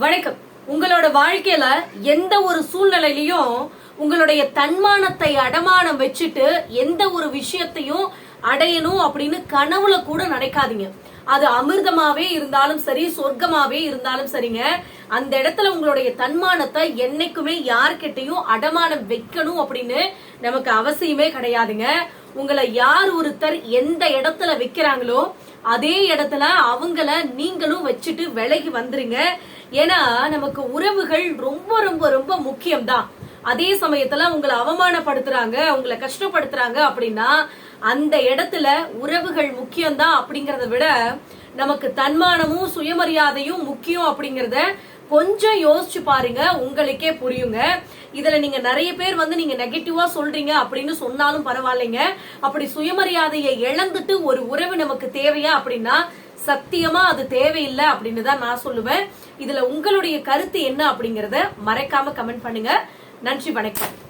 வணக்கம். உங்களோட வாழ்க்கையில எந்த ஒரு சூழ்நிலையிலையும் உங்களுடைய தன்மானத்தை அடமானம் வச்சுட்டு எந்த ஒரு விஷயத்தையும் அடையணும் அப்படின்னு கனவுல கூட நினைக்காதீங்க. அது அமிர்தமாவே இருந்தாலும் சரி, சொர்க்கமாவே இருந்தாலும் சரிங்க. அந்த இடத்துல உங்களுடைய தன்மானத்தை என்னைக்குமே யார்கிட்டையும் அடமானம் வைக்கணும் அப்படின்னு நமக்கு அவசியமே கிடையாதுங்க. உங்களை யார் ஒருத்தர் எந்த இடத்துல வைக்கிறாங்களோ அதே இடத்துல அவங்கள நீங்களும் வச்சுட்டு விலகி வந்துருங்க. ஏன்னா நமக்கு உறவுகள் ரொம்ப ரொம்ப ரொம்ப முக்கியம்தான். அதே சமயத்துல உங்களை அவமானப்படுத்துறாங்க, உங்களை கஷ்டப்படுத்துறாங்க அப்படின்னா அந்த இடத்துல உறவுகள் முக்கியம்தான் அப்படிங்கறத விட நமக்கு தன்மானமும் சுயமரியாதையும் முக்கியம் அப்படிங்கறத கொஞ்சம் யோசிச்சு பாருங்க, உங்களுக்கே புரியுங்க. இதுல நீங்க நிறைய பேர் நீங்க நெகட்டிவா சொல்றீங்க அப்படின்னு சொன்னாலும் பரவாயில்லைங்க. அப்படி சுயமரியாதையை இழந்துட்டு ஒரு உறவு நமக்கு தேவையா அப்படின்னா சத்தியமா அது தேவையில்லை அப்படின்னு தான் நான் சொல்லுவேன். இதுல உங்களுடைய கருத்து என்ன அப்படிங்கறத மறைக்காம கமெண்ட் பண்ணுங்க. நன்றி, வணக்கம்.